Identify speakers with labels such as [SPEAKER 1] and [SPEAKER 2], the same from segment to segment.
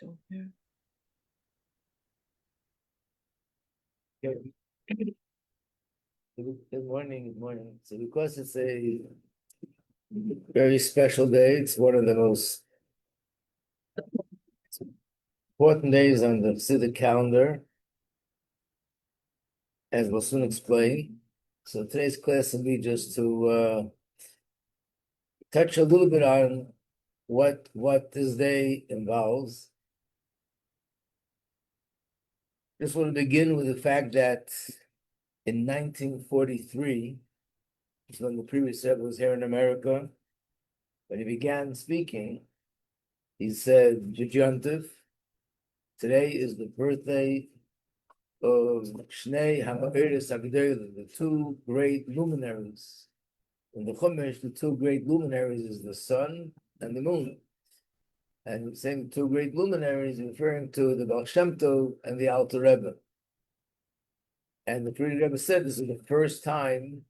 [SPEAKER 1] Good good morning, good morning. So because it's a very special day, it's one of the most important days on the Civic calendar, as we'll soon explain. So today's class will be just to touch a little bit on what this day involves. Just want to begin with the fact that in 1943, which is when the previous Rebbe was here in America, when he began speaking, he said, Jujantiv, today is the birthday of Shnei HaMa'iris HaGedolim, the two great luminaries. In the Chumash, the two great luminaries is the sun and the moon. And saying two great luminaries, referring to the Baal Shem Tov and the Alter Rebbe. And the Frierdiker Rebbe said this is the first time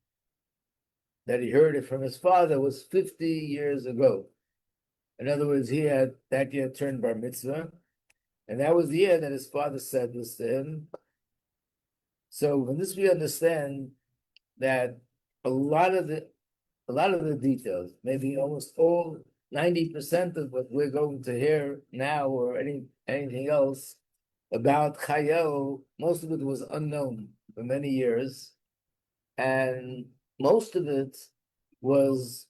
[SPEAKER 1] that he heard it from his father was 50 years ago. In other words, he had that year turned bar mitzvah, and that was the year that his father said this to him. So from this we understand that a lot of the details, maybe almost all 90% of what we're going to hear now or anything else about Chayel, most of it was unknown for many years, and most of it was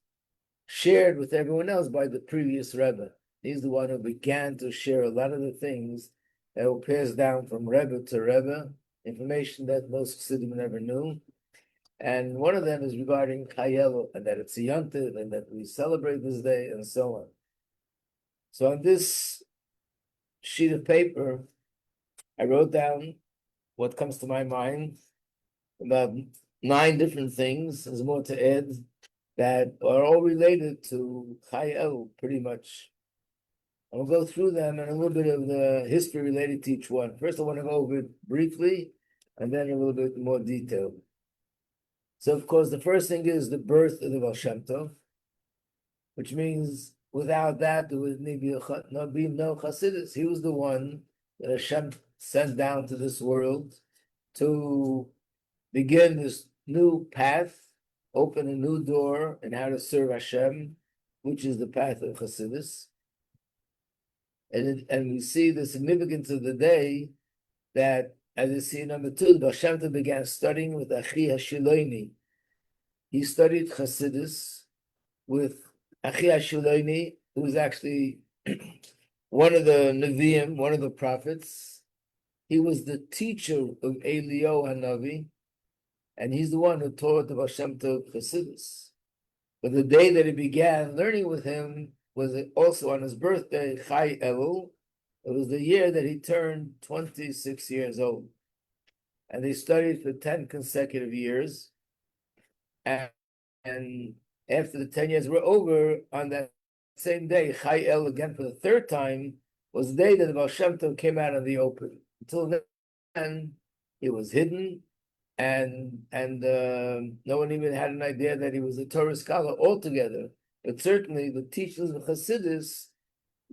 [SPEAKER 1] shared with everyone else by the previous Rebbe. He's the one who began to share a lot of the things that were passed down from Rebbe to Rebbe, information that most Chassidim never knew. And one of them is regarding Chayel, and that it's a Yontiv, and that we celebrate this day, and so on. So on this sheet of paper, I wrote down what comes to my mind, about 9 different things. There's more to add that are all related to Chayel, pretty much. I'll go through them and a little bit of the history related to each one. First, I want to go over it briefly, and then a little bit more detail. So, of course, the first thing is the birth of the Baal Shem Tov, which means without that, there would be no Chassidus. He was the one that Hashem sent down to this world to begin this new path, open a new door in how to serve Hashem, which is the path of Chassidus. And we see the significance of the day that, as you see, number 2, Baal Shem Tov began studying with Achi HaShiloini. He studied Chassidus with Achi HaShiloini, who was actually one of the Nevi'im, one of the prophets. He was the teacher of Eliyahu HaNavi, and he's the one who taught the Baal Shem Tov Chassidus. But the day that he began learning with him was also on his birthday, Chai Elul. It was the year that he turned 26 years old. And they studied for 10 consecutive years. And after the 10 years were over, on that same day, Chai El, again for the 3rd time, was the day that the Baal Shem Tov came out in the open. Until then, it was hidden, and no one even had an idea that he was a Torah scholar altogether. But certainly the teachings of Chassidus,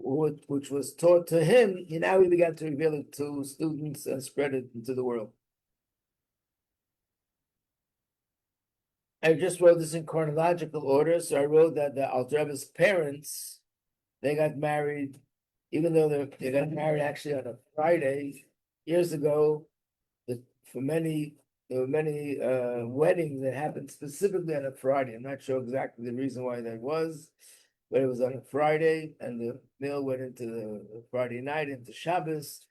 [SPEAKER 1] which was taught to him, now he began to reveal it to students and spread it into the world. I just wrote this in chronological order, so I wrote that the Alter Rebbe's parents, they got married, even though they got married actually on a Friday years ago. There were many weddings that happened specifically on a Friday. I'm not sure exactly the reason why that was, but it was on a Friday, and the meal went into the Friday night, into Shabbos.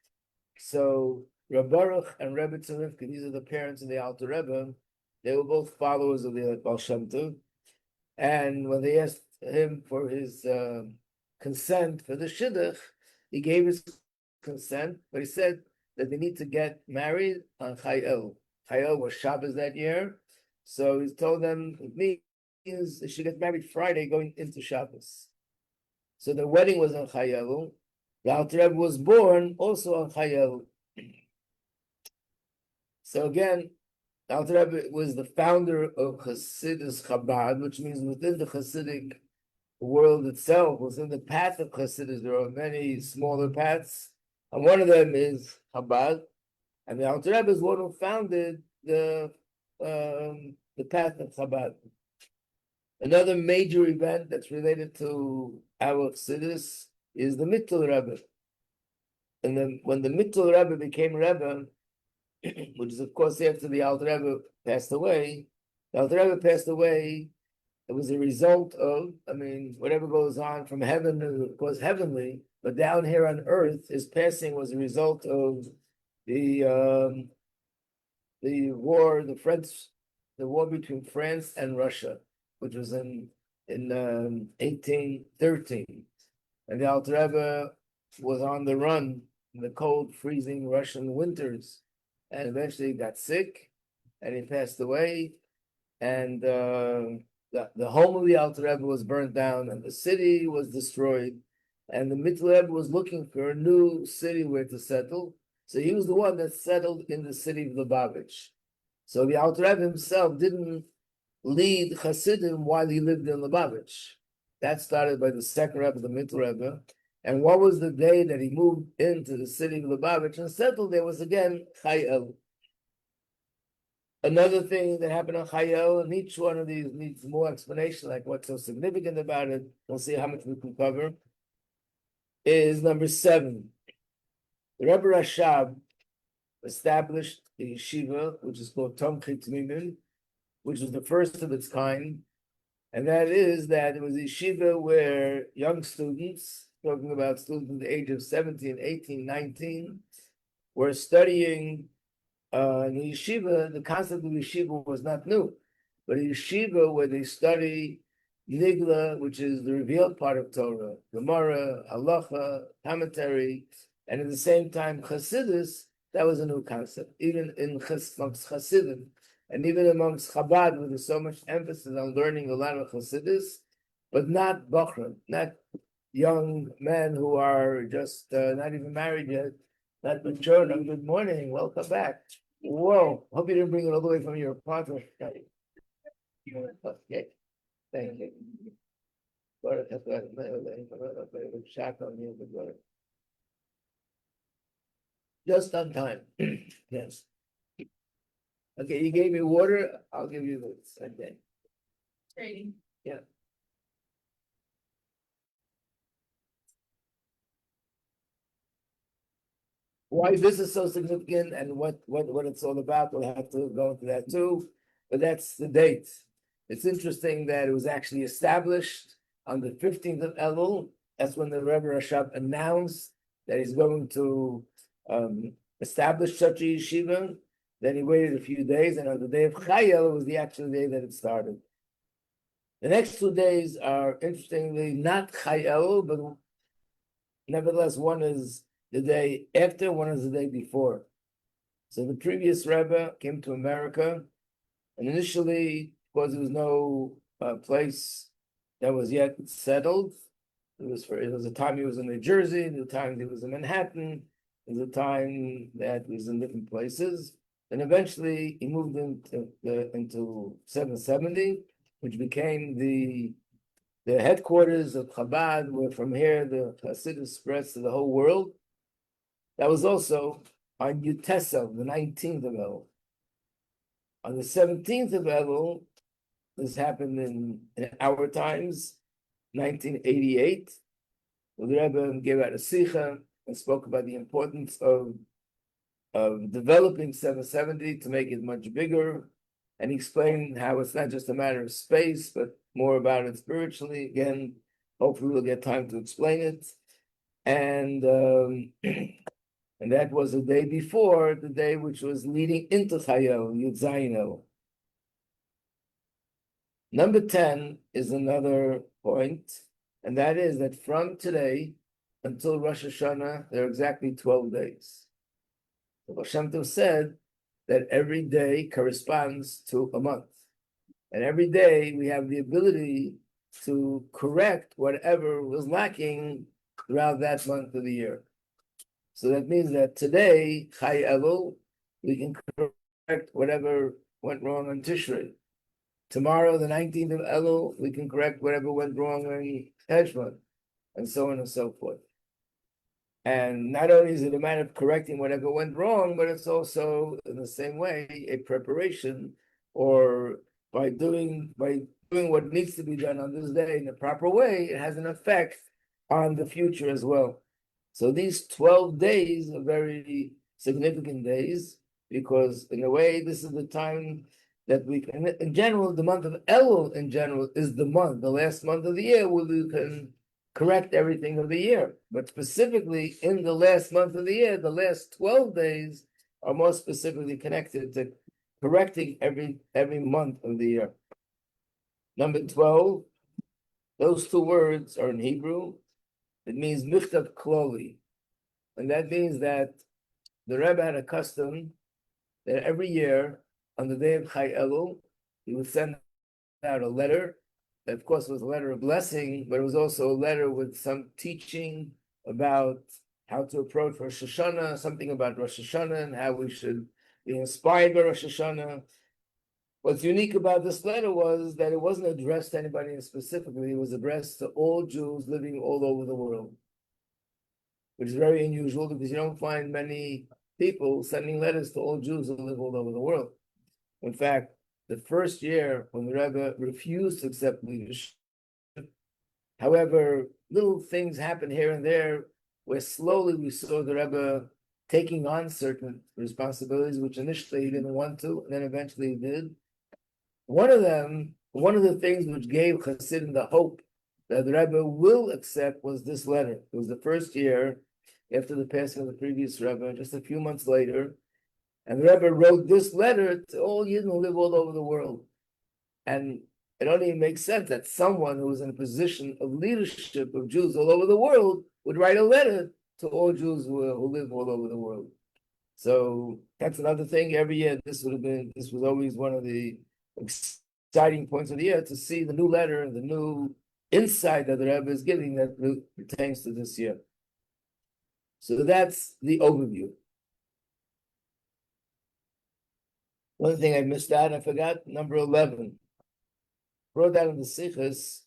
[SPEAKER 1] So Reb Baruch and Rebbe Tzemivka, these are the parents of the Alter Rebbe, they were both followers of the Baal Shem Tov. And when they asked him for his consent for the Shidduch, he gave his consent, but he said that they need to get married on Chayel. Chayel was Shabbos that year, so he told them it means they should get married Friday going into Shabbos. So the wedding was on Chayel. The Alter Rebbe was born also on Chayel. So again, the Alter Rebbe was the founder of Chassidus Chabad, which means within the Chassidic the world itself was in the path of Chassidus. There are many smaller paths, and one of them is Chabad, and the Alter Rebbe is one who founded the path of Chabad. Another major event that's related to our Chassidus is the Mittel Rebbe. And then when the Mittel Rebbe became Rebbe, which is of course after the Alter Rebbe passed away, the Alter Rebbe passed away. It was a result of, whatever goes on from heaven was heavenly, but down here on earth, his passing was a result of the war, the war between France and Russia, which was in 1813, and the Alter Rebbe was on the run in the cold, freezing Russian winters, and eventually got sick, and he passed away, and the home of the Alter Rebbe was burnt down, and the city was destroyed, and the Mittel Rebbe was looking for a new city where to settle. So he was the one that settled in the city of Lubavitch. So the Alter Rebbe himself didn't lead Hasidim while he lived in Lubavitch. That started by the second Rebbe, the Mittel Rebbe. And what was the day that he moved into the city of Lubavitch and settled there was again Chai El. Another thing that happened on Chayel, and each one of these needs more explanation, like what's so significant about it. We'll see how much we can cover. Is number 7. The Rebbe Rashab established the yeshiva, which is called Tomchei Tmimim, which was the first of its kind, and that is that it was a yeshiva where young students, talking about students at the age of 17, 18, 19, were studying. In the yeshiva, the concept of yeshiva was not new, but a yeshiva where they study Nigla, which is the revealed part of Torah, Gemara, Halacha, commentary, and at the same time Chassidus, that was a new concept, even amongst Chassidim, and even amongst Chabad, where there's so much emphasis on learning a lot of Chassidus, but not Bachram, not young men who are just not even married yet, not mature. Good morning, welcome back. Whoa, hope you didn't bring it all the way from your apartment. Okay, thank you. Just on time. Yes. Okay, you gave me water, I'll give you this. Okay.
[SPEAKER 2] Trading.
[SPEAKER 1] Yeah. Why this is so significant and what it's all about, we'll have to go into that too. But that's the date. It's interesting that it was actually established on the 15th of Elul. That's when the Rebbe Rashab announced that he's going to establish such a yeshiva. Then he waited a few days, and on the day of Chayel was the actual day that it started. The next 2 days are interestingly not Chayel, but nevertheless one is the day after, one is the day before. So the previous Rebbe came to America, and initially, because there was no place that was yet settled, it was a time he was in New Jersey, the time he was in Manhattan, it was a time that he was in different places. And eventually he moved into 770, which became the headquarters of Chabad, where from here the Hasidus spreads to the whole world. That was also on Yutesel, the 19th of Elul. On the 17th of Elul, this happened in our times, 1988. The Rebbe gave out a sikha and spoke about the importance of developing 770 to make it much bigger. And he explained how it's not just a matter of space, but more about it spiritually. Again, hopefully we'll get time to explain it. And and that was the day before, the day which was leading into Chayel, Yud Zayin Elul. Number 10 is another point, and that is that from today until Rosh Hashanah, there are exactly 12 days. So Baal Shem Tov said that every day corresponds to a month. And every day we have the ability to correct whatever was lacking throughout that month of the year. So that means that today, Chai Elul, we can correct whatever went wrong on Tishrei. tomorrow, the 19th of Elul, we can correct whatever went wrong in Heshvan, and so on and so forth. And not only is it a matter of correcting whatever went wrong, but it's also in the same way a preparation, or by doing what needs to be done on this day in the proper way, it has an effect on the future as well. So these 12 days are very significant days, because in a way this is the time that we can, in general, the month of Elul in general is the last month of the year, where we can correct everything of the year. But specifically in the last month of the year, the last 12 days are more specifically connected to correcting every month of the year. Number 12, those two words are in Hebrew. It means michtav kloli. And that means that the Rebbe had a custom that every year on the day of Chai Elul, he would send out a letter. That, of course, was a letter of blessing, but it was also a letter with some teaching about how to approach Rosh Hashanah, something about Rosh Hashanah and how we should be inspired by Rosh Hashanah. What's unique about this letter was that it wasn't addressed to anybody specifically. It was addressed to all Jews living all over the world, which is very unusual because you don't find many people sending letters to all Jews who live all over the world. In fact, the first year when the Rebbe refused to accept leadership, however, little things happened here and there where slowly we saw the Rebbe taking on certain responsibilities, which initially he didn't want to, and then eventually he did. One of the things which gave Hasidim the hope that the Rebbe will accept was this letter. It was the first year after the passing of the previous Rebbe, just a few months later, and the Rebbe wrote this letter to all Yidden who live all over the world. And it only makes sense that someone who is in a position of leadership of Jews all over the world would write a letter to all Jews who live all over the world. So that's another thing. Every year, this was always one of the exciting points of the year, to see the new letter, the new insight that the Rebbe is giving that pertains to this year. So that's the overview. One thing I missed out, I forgot, number 11. Wrote that in the Sichos,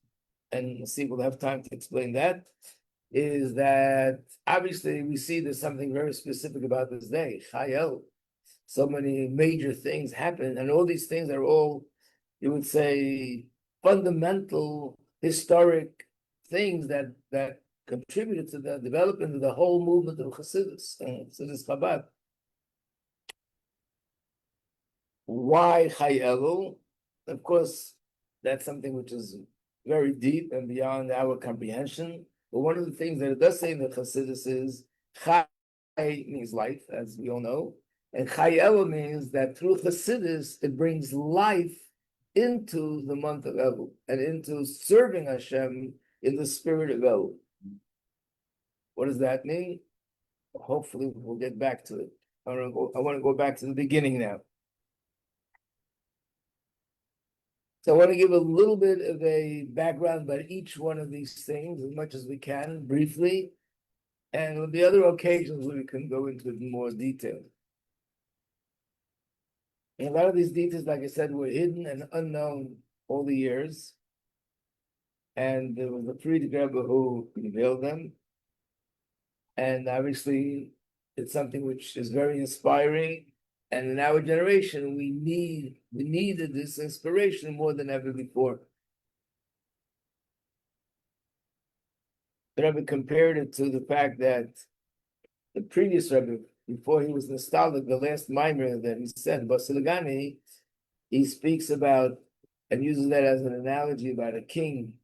[SPEAKER 1] and see, we'll have time to explain that, is that obviously we see there's something very specific about this day, Chai Elul. So many major things happen, and all these things are all, you would say, fundamental, historic things that contributed to the development of the whole movement of Chassidus, Chassidus Chabad. Why Chai Elul? Of course, that's something which is very deep and beyond our comprehension. But one of the things that it does say in the Chassidus is Chai means life, as we all know, and Chai Elul means that through Chassidus it brings life into the month of Elul and into serving Hashem in the spirit of Elul. What does that mean? Hopefully we'll get back to it. I want to go back to the beginning now. So I want to give a little bit of a background about each one of these things as much as we can, briefly. And there'll be other occasions where we can go into it in more detail. And a lot of these details, like I said, were hidden and unknown all the years. And there was a Friedrich Rebbe who revealed them. And obviously, it's something which is very inspiring. And in our generation, we needed this inspiration more than ever before. The Rebbe compared it to the fact that the previous Rebbe, before he was nostalgic, the last mimer that he said, Basilagani, he speaks about and uses that as an analogy about a king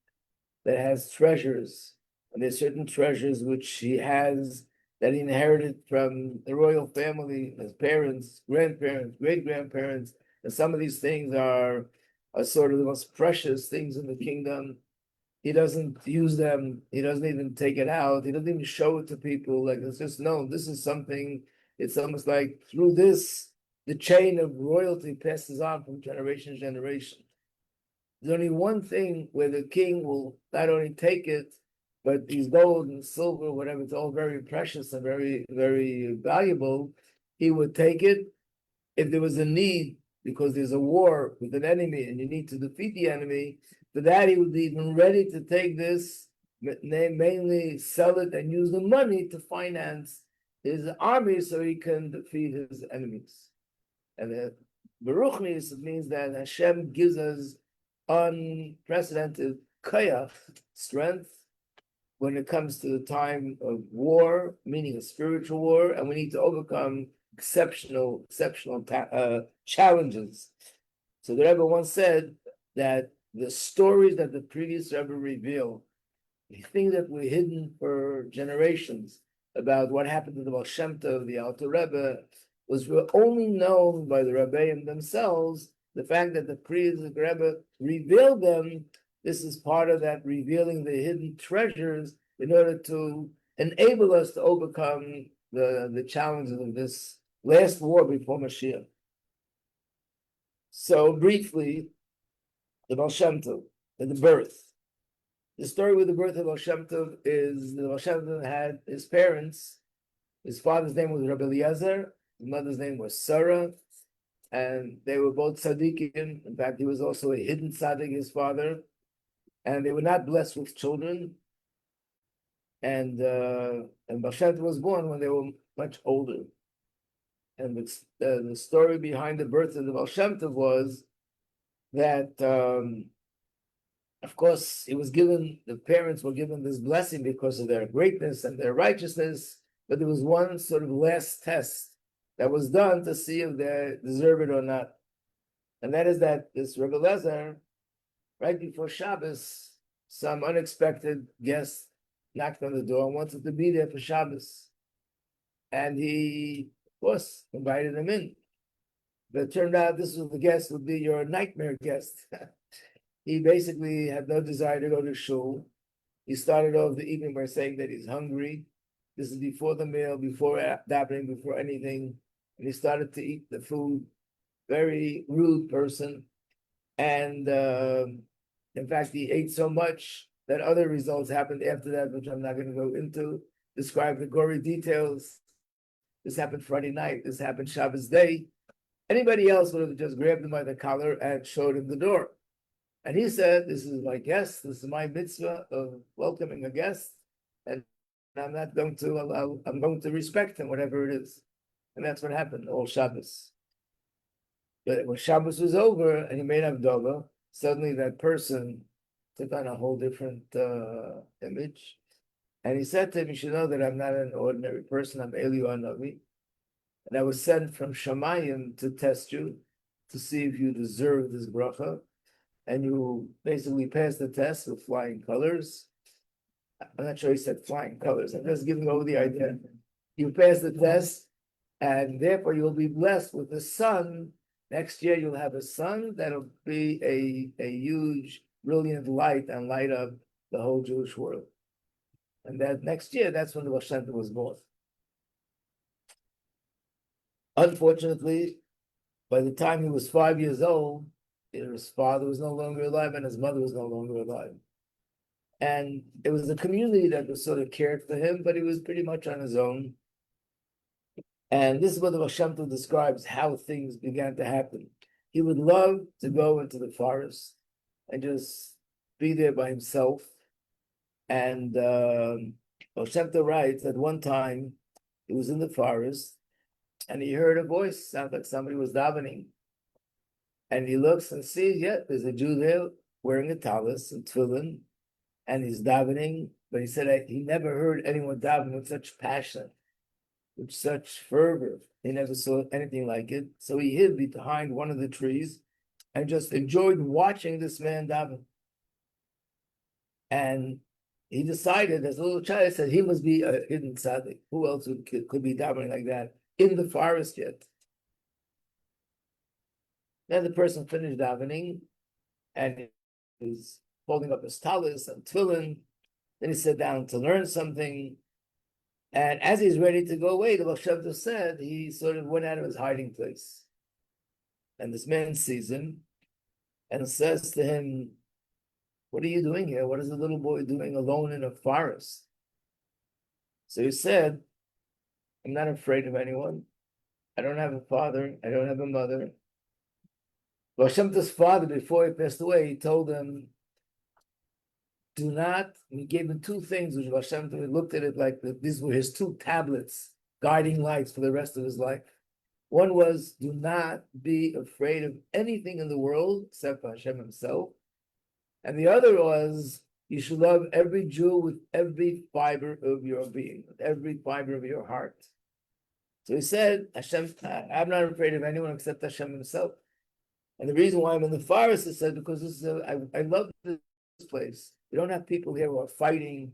[SPEAKER 1] that has treasures. And there's certain treasures which he has that he inherited from the royal family, his parents, grandparents, great-grandparents, and some of these things are sort of the most precious things in the kingdom. He doesn't use them, he doesn't even take it out, he doesn't even show it to people, like it's just known, this is something, it's almost like through this, the chain of royalty passes on from generation to generation. There's only one thing where the king will not only take it, but these gold and silver, whatever, it's all very precious and very, very valuable. He would take it if there was a need, because there's a war with an enemy and you need to defeat the enemy, for that he would be even ready to take this, mainly sell it and use the money to finance his army so he can defeat his enemies. And the Baruchnis means that Hashem gives us unprecedented kayach, strength, when it comes to the time of war, meaning a spiritual war, and we need to overcome exceptional challenges. So the Rebbe once said that the stories that the previous Rebbe revealed, the things that were hidden for generations about what happened to the Baal Shem Tov, the Alter Rebbe, was only known by the Rebbeim themselves. The fact that the previous Rebbe revealed them, this is part of that revealing the hidden treasures in order to enable us to overcome the challenges of this last war before Mashiach. So briefly, the Baal Shem Tov, the birth. The story with the birth of Baal Shem Tov is the Baal Shem Tov had his parents. His father's name was Rabbi Eliezer. His mother's name was Sarah. And they were both tzaddikim. In fact, he was also a hidden tzaddik, his father. And they were not blessed with children. And Baal Shem Tov was born when they were much older. And the story behind the birth of the Baal Shem Tov was that, of course, the parents were given this blessing because of their greatness and their righteousness, but there was one sort of last test that was done to see if they deserve it or not. And that is that this Rebbe Lezer, right before Shabbos, some unexpected guest knocked on the door and wanted to be there for Shabbos. And he, of course, invited him in. But it turned out this was the guest would be your nightmare guest. He basically had no desire to go to shul. He started off the evening by saying that he's hungry. This is before the meal, before davening, before anything. And he started to eat the food. Very rude person. And in fact, he ate so much that other results happened after that, which I'm not going to go into, describe the gory details. This happened Friday night. This happened Shabbos day. Anybody else would have just grabbed him by the collar and showed him the door. And he said, this is my guest. This is my mitzvah of welcoming a guest. And I'm not going to allow, I'm going to respect him, whatever it is. And that's what happened all Shabbos. But when Shabbos was over and he made Havdalah, suddenly that person took on a whole different image. And he said to him, you should know that I'm not an ordinary person. I'm Eliyahu Navi. And I was sent from Shamayim to test you, to see if you deserve this bracha. And you basically passed the test with flying colors. I'm not sure he said flying colors. I'm just giving over the idea. You passed the test, and therefore you'll be blessed with a son. Next year you'll have a son that'll be a huge, brilliant light and light up the whole Jewish world. And that next year, that's when the Baal Shem Tov was born. Unfortunately, by the time he was 5 years old, his father was no longer alive and his mother was no longer alive. And it was the community that was sort of cared for him, but he was pretty much on his own. And this is what the Baal Shem Tov describes how things began to happen. He would love to go into the forest and just be there by himself. And Baal Shem Tov writes that one time he was in the forest and he heard a voice, sounded like somebody was davening. And he looks and sees, yeah, there's a Jew there wearing a talis and tefillin, and he's davening. But he said he never heard anyone daven with such passion, with such fervor. He never saw anything like it. So he hid behind one of the trees and just enjoyed watching this man daven. And he decided, as a little child, he said he must be a hidden tzaddik. Who else could be davening like that in the forest yet? Then the person finished davening, and he was holding up his talis and tefillin. Then he sat down to learn something. And as he's ready to go away, the Baal Shem Tov said he sort of went out of his hiding place. And this man sees him and says to him, what are you doing here? What is the little boy doing alone in a forest? So he said, I'm not afraid of anyone. I don't have a father. I don't have a mother. Baal Shem Tov's father, before he passed away, he told him, do not, he gave him two things, which Baal Shem Tov looked at it like these were his two tablets, guiding lights for the rest of his life. One was, do not be afraid of anything in the world except for Hashem himself. And the other was, you should love every Jew with every fiber of your being, with every fiber of your heart. So he said, Hashem, I'm not afraid of anyone except Hashem himself. And the reason why I'm in the forest, he said, because this is I love this place. We don't have people here who are fighting,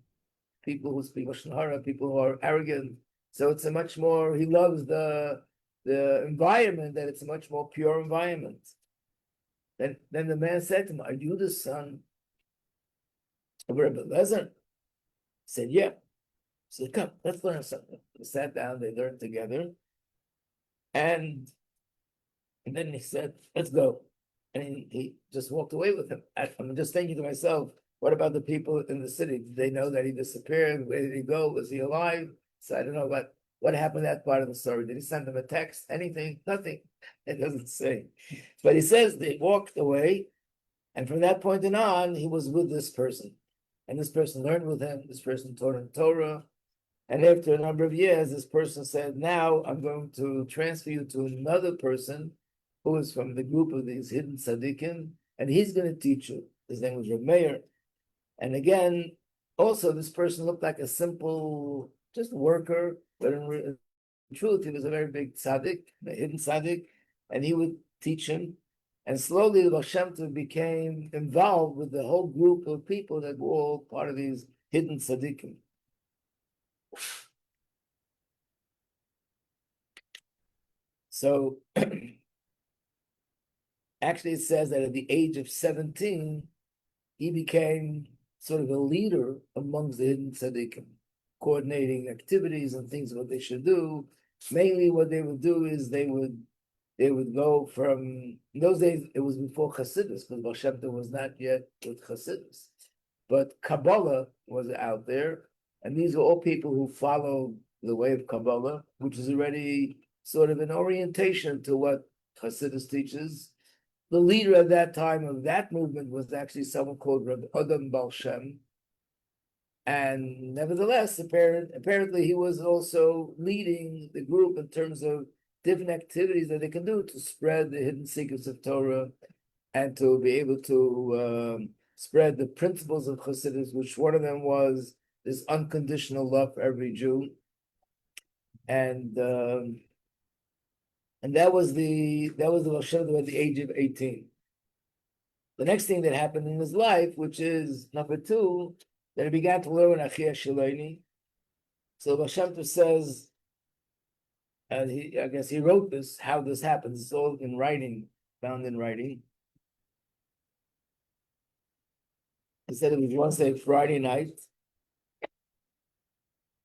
[SPEAKER 1] people who speak Lashon Hara, people who are arrogant. So it's a much more, he loves the environment, that it's a much more pure environment. Then the man said to him, are you the son of Rabbi Lezer? He said, yeah. He said, come, let's learn something. They sat down, they learned together. And then he said, let's go. And he just walked away with him. I'm just thinking to myself, what about the people in the city? Did they know that he disappeared? Where did he go? Was he alive? So I don't know what happened to that part of the story. Did he send them a text? Anything? Nothing. It doesn't say. But he says they walked away, and from that point on, he was with this person. And this person learned with him. This person taught him Torah. And after a number of years, this person said, now I'm going to transfer you to another person who is from the group of these hidden tzaddikim, and he's going to teach you. His name was Rabbi Meir. And again, also this person looked like a simple, just worker, but in truth, he was a very big tzaddik, a hidden tzaddik, and he would teach him. And slowly the Baal Shem Tov became involved with the whole group of people that were all part of these hidden tzaddikim. So actually, it says that at the age of 17, he became sort of a leader amongst the hidden tzaddikim, coordinating activities and things what they should do. Mainly, what they would do is they would go from, in those days it was before Chassidus, because Baal Shem Tov was not yet with Chassidus, but Kabbalah was out there, and these were all people who followed the way of Kabbalah, which is already sort of an orientation to what Chassidus teaches. The leader at that time of that movement was actually someone called Rabbi Adam Baal Shem. And nevertheless, apparently he was also leading the group in terms of different activities that they can do to spread the hidden secrets of Torah and to be able to spread the principles of Chassidus, which one of them was this unconditional love for every Jew. And that was the Baal Shem Tov at the age of 18. The next thing that happened in his life, which is number 2, that he began to learn Achia Shiloni. So Baal Shem Tov says, and I guess he wrote this, how this happens. It's all in writing, found in writing. He said it was once a Friday night,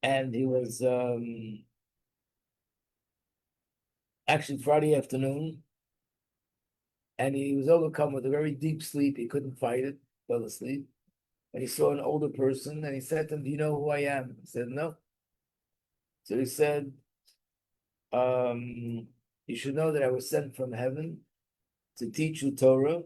[SPEAKER 1] and he was actually Friday afternoon, and he was overcome with a very deep sleep. He couldn't fight it, fell asleep. And he saw an older person, and he said to him, do you know who I am? He said, no. So he said, you should know that I was sent from heaven to teach you Torah,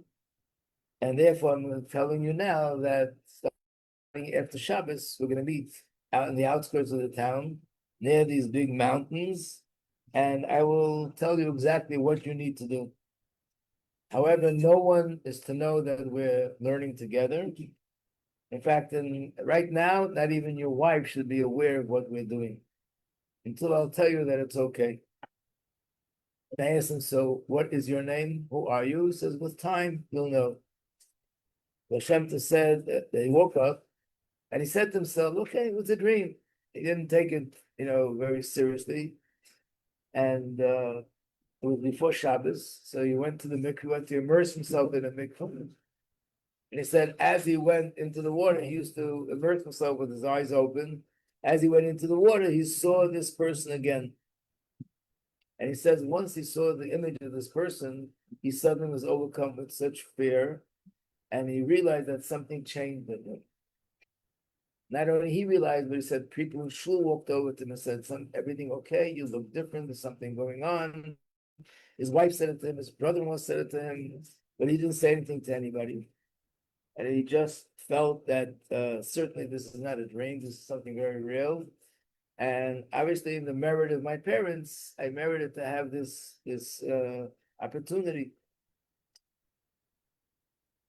[SPEAKER 1] and therefore I'm telling you now that starting after Shabbos, we're going to meet out in the outskirts of the town, near these big mountains, and I will tell you exactly what you need to do. However, no one is to know that we're learning together. In fact, right now, not even your wife should be aware of what we're doing, until I'll tell you that it's okay. And I asked him, so what is your name? Who are you? He says, with time, you'll know. Baal Shem Tov said that he woke up, and he said to himself, okay, it was a dream. He didn't take it, very seriously. And it was before Shabbos, so he went to the mikveh, went to immerse himself in a mikveh. And he said, as he went into the water, he used to immerse himself with his eyes open. As he went into the water, he saw this person again. And he says, once he saw the image of this person, he suddenly was overcome with such fear, and he realized that something changed in him. Not only he realized, but he said, people in shul walked over to him and said, everything okay? You look different. There's something going on. His wife said it to him. His brother-in-law said it to him. but he didn't say anything to anybody. And he just felt that certainly this is not a dream, this is something very real. And obviously, in the merit of my parents, I merited to have this opportunity.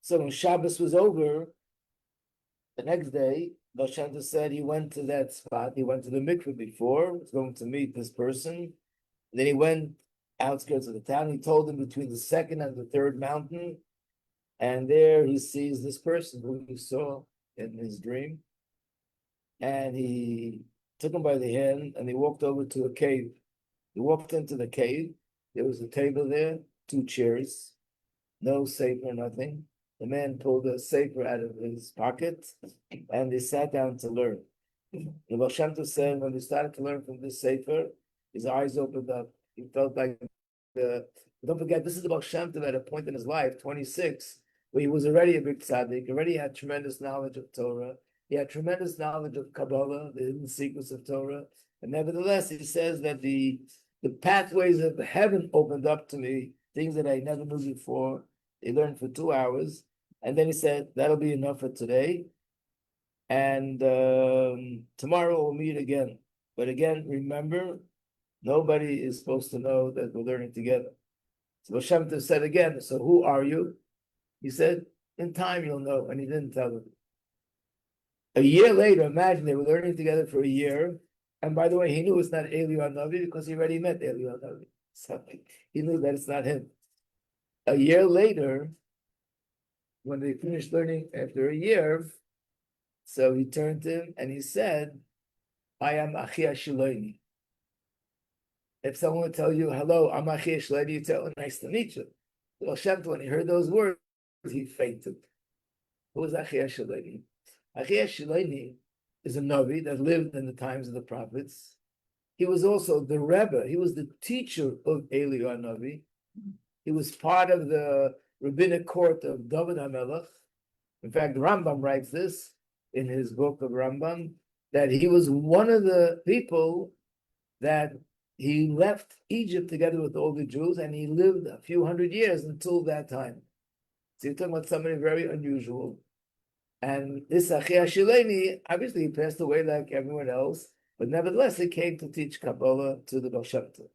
[SPEAKER 1] So when Shabbos was over, the next day, Baal Shem Tov said he went to that spot. He went to the mikveh before, was going to meet this person. Then he went outskirts of the town. He told him between the second and the third mountain, and there he sees this person who he saw in his dream. And he took him by the hand and he walked over to a cave. He walked into the cave. There was a table there, 2 chairs, no sefer, nothing. The man pulled a sefer out of his pocket and they sat down to learn. The Baal Shem Tov said when they started to learn from this sefer, his eyes opened up. He felt like don't forget, this is the Baal Shem Tov at a point in his life, 26, where he was already a big tzaddik, already had tremendous knowledge of Torah. He had tremendous knowledge of Kabbalah, the hidden secrets of Torah. And nevertheless, he says that the pathways of heaven opened up to me, things that I never knew before. They learned for 2 hours. And then he said, that'll be enough for today. And tomorrow we'll meet again. But again, remember, nobody is supposed to know that we're learning together. So Shem Tov said again, so who are you? He said, in time you'll know. And he didn't tell them. A year later, imagine they were learning together for a year. And by the way, he knew it's not Eliyahu Navi because he already met Eliyahu Navi. So he knew that it's not him. A year later, when they finished learning after a year, so he turned to him and he said, I am Achia Shiloini. If someone would tell you, hello, I'm Achia Shiloini, you tell him, nice to meet you. Well, Shem Tov, when he heard those words, he fainted. Who was Achia Shiloini? Achia Shiloini is a Navi that lived in the times of the prophets. He was also the Rebbe. He was the teacher of Eliyahu Navi. He was part of the rabbinic court of David HaMelech. In fact, Rambam writes this in his book of Rambam, that he was one of the people that he left Egypt together with all the Jews, and he lived a few hundred years until that time. So you're talking about somebody very unusual. And this Achia Shileni, obviously he passed away like everyone else, but nevertheless he came to teach Kabbalah to the Baal Shem Tov.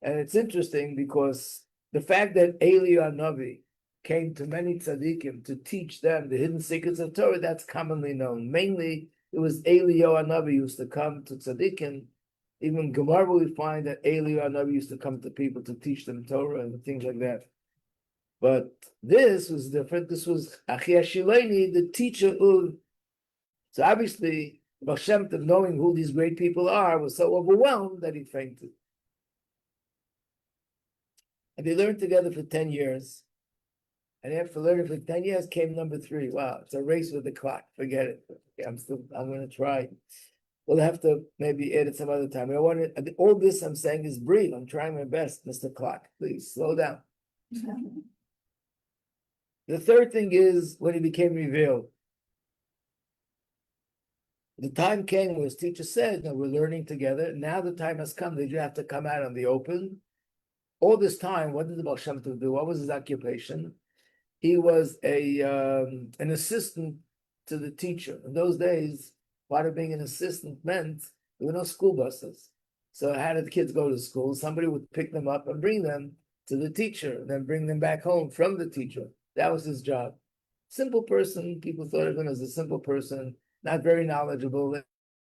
[SPEAKER 1] And it's interesting because the fact that Eliyahu Navi came to many tzaddikim to teach them the hidden secrets of Torah, that's commonly known. Mainly, it was Eliyahu Navi used to come to tzaddikim. Even Gemara we find that Eliyahu Navi used to come to people to teach them Torah and things like that. But this was different. This was Achia Shileni, the teacher of. So obviously, Baal Shem Tov, knowing who these great people are, was so overwhelmed that he fainted. And they learned together for 10 years. And after learning for 10 years came number 3. Wow, it's a race with the clock. Forget it. Okay, I'm going to try. We'll have to maybe add it some other time. All this I'm saying is brief. I'm trying my best, Mr. Clock. Please slow down. The third thing is when he became revealed. The time came where his teacher said, no, we're learning together. Now the time has come that you have to come out on the open. All this time, what did the Baal Shem Tov do? What was his occupation? He was an assistant to the teacher. In those days, part of being an assistant meant there were no school buses. So how did the kids go to school? Somebody would pick them up and bring them to the teacher, then bring them back home from the teacher. That was his job. Simple person. People thought of him as a simple person, not very knowledgeable.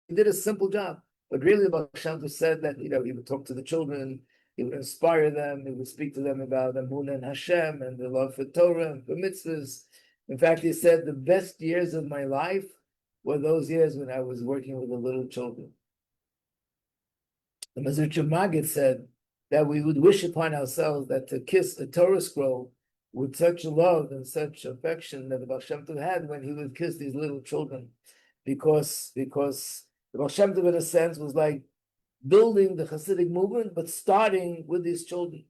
[SPEAKER 1] He did a simple job. But really, Baal Shem Tov said that he would talk to the children, he would inspire them, he would speak to them about Emunah and Hashem and the love for Torah and for mitzvahs. In fact, he said the best years of my life were those years when I was working with the little children. The Mezritcher Maggid said that we would wish upon ourselves that to kiss a Torah scroll with such love and such affection that the Baal Shem Tov had when he would kiss these little children, because the Baal Shem Tov, in a sense, was like building the Hasidic movement, but starting with these children.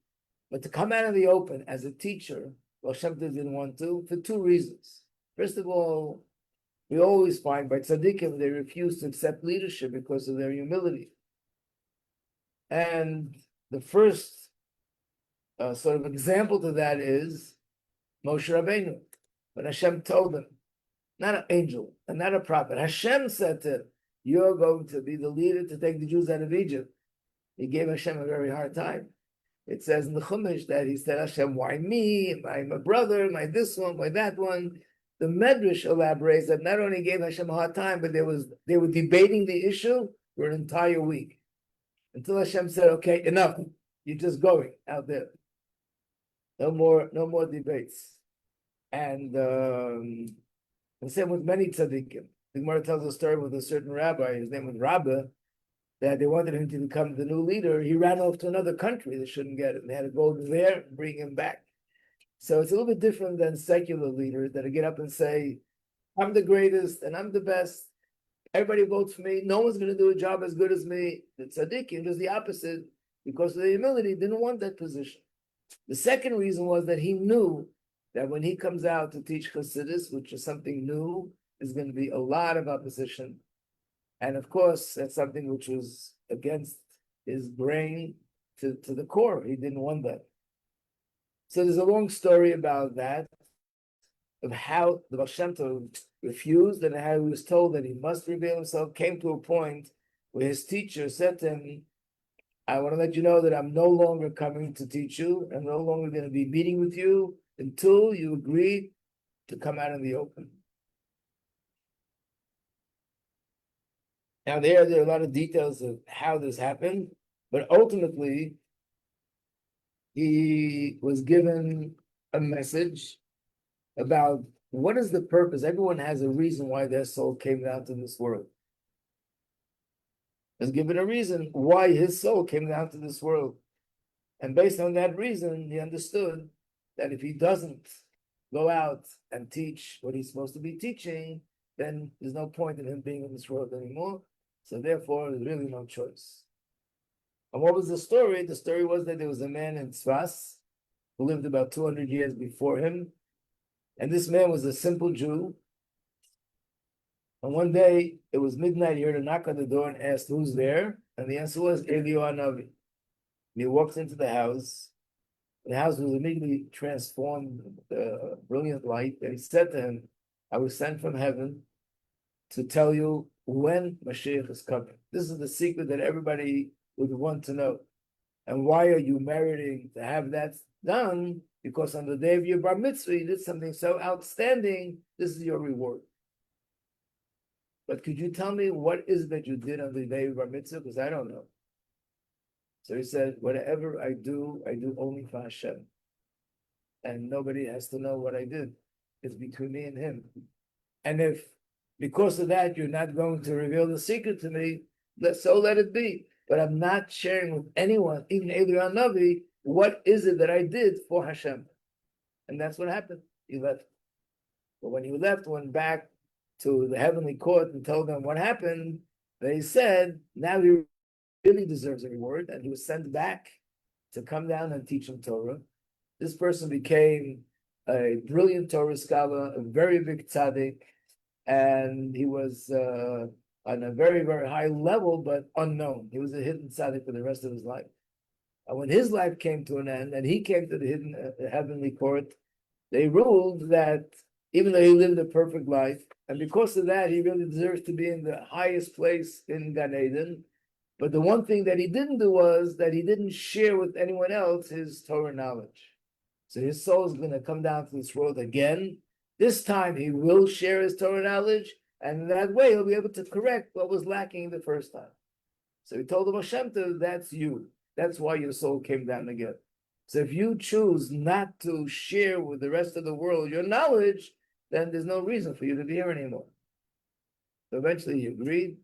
[SPEAKER 1] But to come out in the open as a teacher, Baal Shem Tov didn't want to, for 2 reasons. First of all, we always find by tzaddikim, they refuse to accept leadership because of their humility. And the first sort of example to that is Moshe Rabbeinu. But Hashem told him, not an angel and not a prophet. Hashem said to him, you're going to be the leader to take the Jews out of Egypt. He gave Hashem a very hard time. It says in the Chumash that he said, Hashem, why me? My brother, my this one, my that one. The Medrash elaborates that not only gave Hashem a hard time, but they were debating the issue for an entire week. Until Hashem said, okay, enough. You're just going out there. No more debates. And same with many tzaddikim. The Gemara tells a story with a certain rabbi, his name was Rabbi, that they wanted him to become the new leader. He ran off to another country. They shouldn't get him. They had to go there and bring him back. So it's a little bit different than secular leaders that get up and say, I'm the greatest and I'm the best. Everybody votes for me. No one's going to do a job as good as me. The tzaddikim does the opposite because of the humility, didn't want that position. The second reason was that he knew that when he comes out to teach Chassidus, which is something new, there's going to be a lot of opposition. And of course, that's something which was against his brain to the core. He didn't want that. So there's a long story about that, of how the Baal Shem Tov refused and how he was told that he must reveal himself, came to a point where his teacher said to him, I want to let you know that I'm no longer coming to teach you. I'm no longer going to be meeting with you until you agree to come out in the open. Now there are a lot of details of how this happened, but ultimately he was given a message about what is the purpose. Everyone has a reason why their soul came down to this world. He was given a reason why his soul came down to this world. And based on that reason, he understood that if he doesn't go out and teach what he's supposed to be teaching, then there's no point in him being in this world anymore. So therefore, there's really no choice. And what was the story? The story was that there was a man in Tzfas who lived about 200 years before him. And this man was a simple Jew. And one day, it was midnight, he heard a knock on the door and asked, who's there? And the answer was Elul Navi. And he walked into the house. The house was immediately transformed with a brilliant light. And he said to him, I was sent from heaven to tell you when Mashiach is coming. This is the secret that everybody would want to know. And why are you meriting to have that done? Because on the day of your bar mitzvah, you did something so outstanding. This is your reward. But could you tell me what is it that you did on the day of bar mitzvah? Because I don't know. So he said, whatever I do only for Hashem. And nobody has to know what I did. It's between me and him. And if because of that you're not going to reveal the secret to me, so let it be. But I'm not sharing with anyone, even Elul Navi, what is it that I did for Hashem. And that's what happened. He left. But when he left, went back to the heavenly court and told them what happened, they said, now he really deserves a reward, and he was sent back to come down and teach him Torah. This person became a brilliant Torah scholar, a very big tzaddik, and he was on a very, very high level, but unknown. He was a hidden tzaddik for the rest of his life. And when his life came to an end, and he came to the hidden heavenly court, they ruled that even though he lived a perfect life, and because of that, he really deserves to be in the highest place in Gan Eden. But the one thing that he didn't do was that he didn't share with anyone else his Torah knowledge. So his soul is going to come down to this world again. This time he will share his Torah knowledge, and in that way he'll be able to correct what was lacking the first time. So he told the Baal Shem Tov, that's you. That's why your soul came down again. So if you choose not to share with the rest of the world your knowledge, then there's no reason for you to be here anymore. So eventually he agreed.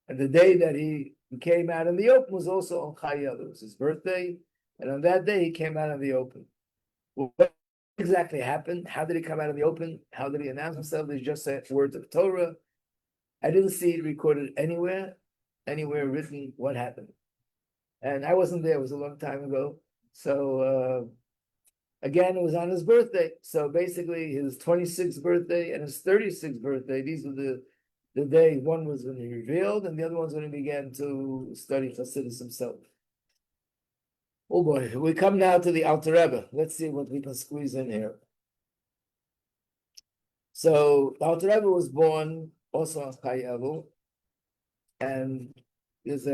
[SPEAKER 1] And the day that he came out in the open was also on Chayil. It was his birthday. And on that day, he came out in the open. Well, what exactly happened? How did he come out in the open? How did he announce himself? He just said words of Torah. I didn't see it recorded anywhere written what happened. And I wasn't there. It was a long time ago. So, again, it was on his birthday. So basically, his 26th birthday and his 36th birthday, these were the day one was when he revealed, and the other one's when he began to study Chassidus himself. Oh boy, we come now to the Alter Rebbe. Let's see what we can squeeze in here. So the Alter Rebbe was born also on Chai Elul, and there's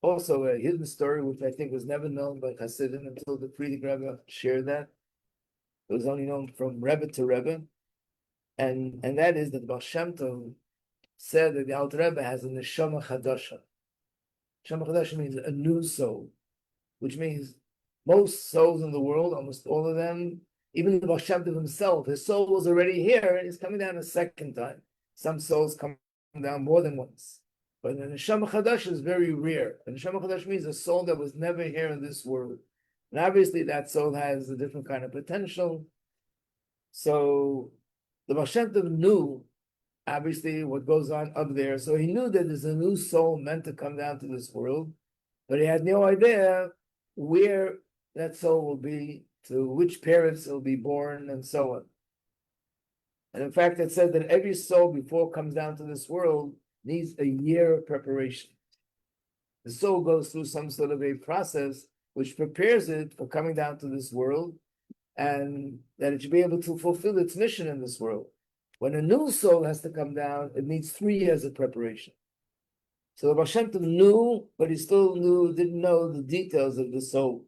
[SPEAKER 1] also a hidden story which I think was never known by Hasidim until the Friedrich Rebbe shared that. It was only known from Rebbe to Rebbe, and that is that Baal Shem Tov said that the Alter Rebbe has a neshama chadasha. Neshama chadasha means a new soul, which means most souls in the world, almost all of them, even the Baal Shem Tov himself, his soul was already here and he's coming down a second time. Some souls come down more than once. But the neshama chadasha is very rare. The neshama chadasha means a soul that was never here in this world. And obviously that soul has a different kind of potential. So the Baal Shem Tov knew obviously what goes on up there. So he knew that there's a new soul meant to come down to this world, but he had no idea where that soul will be, to which parents it will be born, and so on. And in fact, it said that every soul before it comes down to this world needs a year of preparation. The soul goes through some sort of a process which prepares it for coming down to this world, and that it should be able to fulfill its mission in this world. When a new soul has to come down, it needs 3 years of preparation. So the Baal Shem Tov knew, but he still didn't know the details of the soul.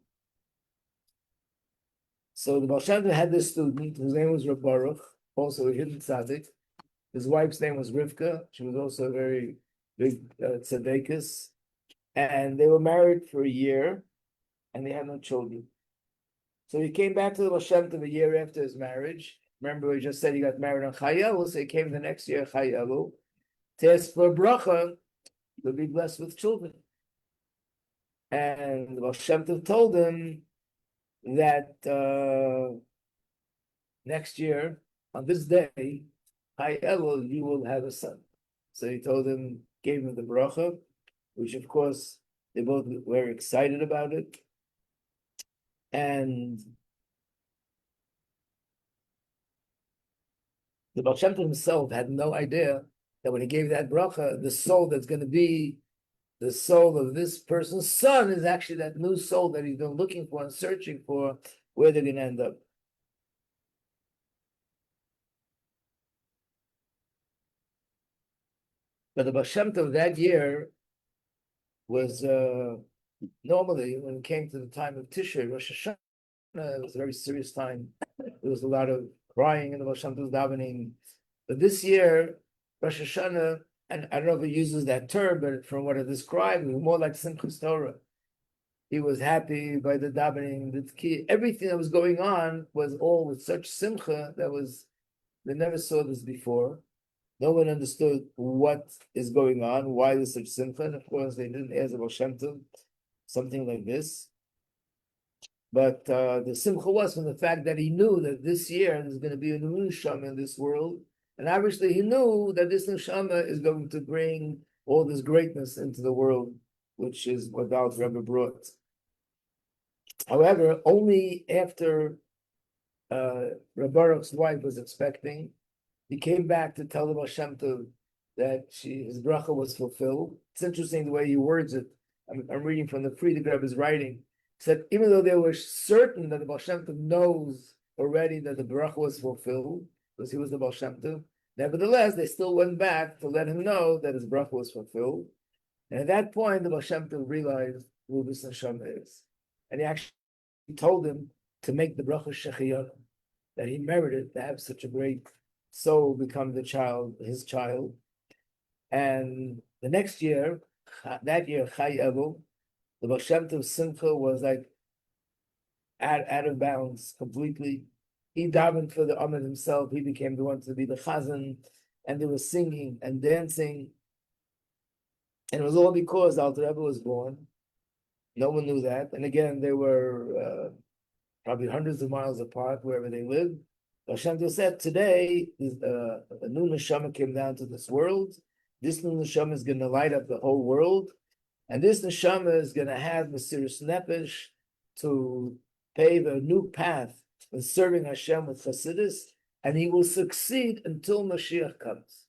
[SPEAKER 1] So the Baal Shem Tov had this student whose name was Rabbi Baruch, also a hidden tzaddik. His wife's name was Rivka. She was also a very big tzaddikus. And they were married for a year, and they had no children. So he came back to the Baal Shem Tov a year after his marriage. Remember, we just said he got married on Chai Elul, so he came the next year, Chai Elul, to ask for bracha to be blessed with children. And the Baal Shem Tov told him that next year, on this day, Chai Elul, you will have a son. So he told him, gave him the bracha, which of course they both were excited about it. And the Baal Shem Tov himself had no idea that when he gave that bracha, the soul that's going to be the soul of this person's son is actually that new soul that he's been looking for and searching for, where they're going to end up. But the Baal Shem Tov that year was normally, when it came to the time of Tishrei, Rosh Hashanah, it was a very serious time. There was a lot of crying in the Baal Shem Tov's davening. But this year, Rosh Hashanah, and I don't know if he uses that term, but from what it described, it was more like Simchas Torah. He was happy by the davening, the key, everything that was going on was all with such simcha they never saw this before. No one understood what is going on, why there's such simcha, and of course they didn't ask about Shem Tov, something like this. But the simcha was from the fact that he knew that this year there's going to be a new neshama in this world, and obviously he knew that this neshama is going to bring all this greatness into the world, which is what the Alter Rebbe brought. However, only after Rabbi Baruch's wife was expecting, he came back to tell the Baal Shem Tov that his bracha was fulfilled. It's interesting the way he words it. I'm reading from the Friedrich Rebbe's writing. He said, even though they were certain that the Baal Shem Tov knows already that the bracha was fulfilled, because he was the Baal Shem Tov, nevertheless, they still went back to let him know that his bracha was fulfilled. And at that point, the Baal Shem Tov realized who this neshama is. And he actually told him to make the bracha shechiyah, that he merited to have such a great soul become his child. And the next year, that year, Chai Elul, the Baal Shem Tov simcha was like out of bounds completely. He davened for the Amid himself. He became the one to be the chazan, and they were singing and dancing. And it was all because Alter Rebbe was born. No one knew that. And again, they were probably hundreds of miles apart, wherever they lived. Hashem said, today, a new neshama came down to this world. This new neshama is going to light up the whole world. And this neshama is going to have Mesiras Nefesh to pave a new path in serving Hashem with Chassidus, and he will succeed until Mashiach comes.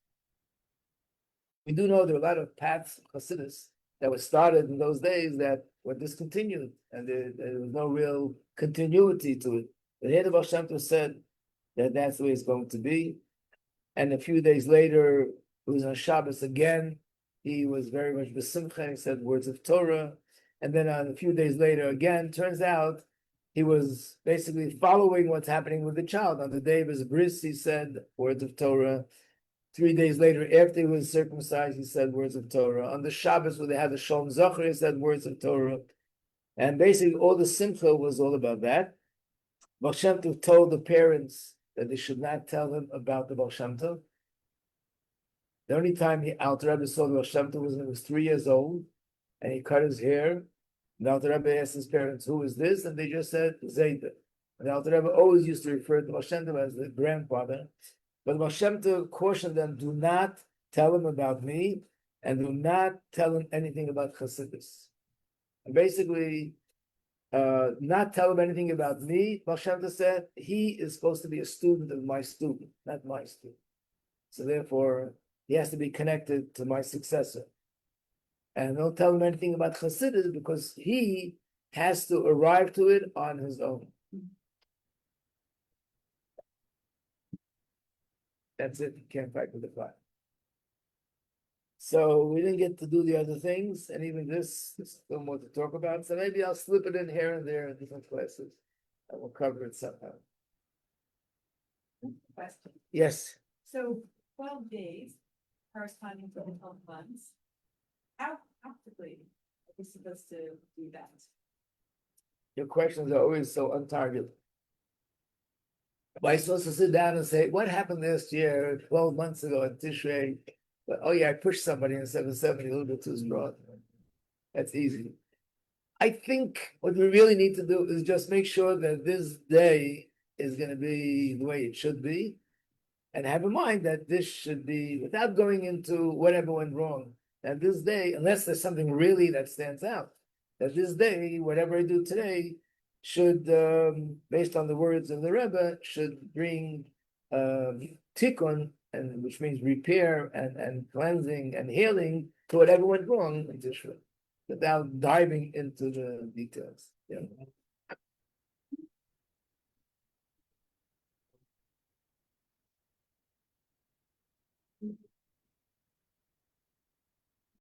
[SPEAKER 1] We do know there are a lot of paths of Chassidus that were started in those days that were discontinued, and there was no real continuity to it. But here the Baal Shem Tov said that that's the way it's going to be. And a few days later, it was on Shabbos again. He was very much besimcha. He said words of Torah. And then a few days later, again, turns out he was basically following what's happening with the child. On the day of his bris, he said words of Torah. 3 days later, after he was circumcised, he said words of Torah. On the Shabbos, where they had the Shalom Zachar, he said words of Torah. And basically, all the simcha was all about that. Baal Shem Tov told the parents that they should not tell him about the Baal Shem Tov. The only time Alter Rebbe saw the Baal Shem Tov was when he was 3 years old, and he cut his hair. And Alter Rebbe asked his parents, "Who is this?" And they just said, "Zayda." And Alter Rebbe always used to refer to Baal Shem Tov as the grandfather. But Baal Shem Tov cautioned them, "Do not tell him about me, and do not tell him anything about Chassidus." And basically, not tell him anything about me. Baal Shem Tov said he is supposed to be a student of my student, not my student. So therefore, he has to be connected to my successor. And don't tell him anything about Chassidus because he has to arrive to it on his own. That's it. You can't fight with the fire. So we didn't get to do the other things, and even this, there's still more to talk about. So maybe I'll slip it in here and there in different classes, and we'll cover it somehow.
[SPEAKER 2] Question.
[SPEAKER 1] Yes.
[SPEAKER 2] So 12 days corresponding to 12 months. How practically are we supposed to do that?
[SPEAKER 1] Your questions are always so on target. Am I supposed to sit down and say, what happened last year, 12 months ago at Tishrei? But, oh yeah, I pushed somebody in 770 a little bit too strong. That's easy. I think what we really need to do is just make sure that this day is going to be the way it should be, and have in mind that this should be, without going into whatever went wrong, that this day, unless there's something really that stands out, that this day, whatever I do today, should, based on the words of the Rebbe, should bring tikkun, and which means repair and cleansing and healing to whatever went wrong in Tishra, without diving into the details. Yeah.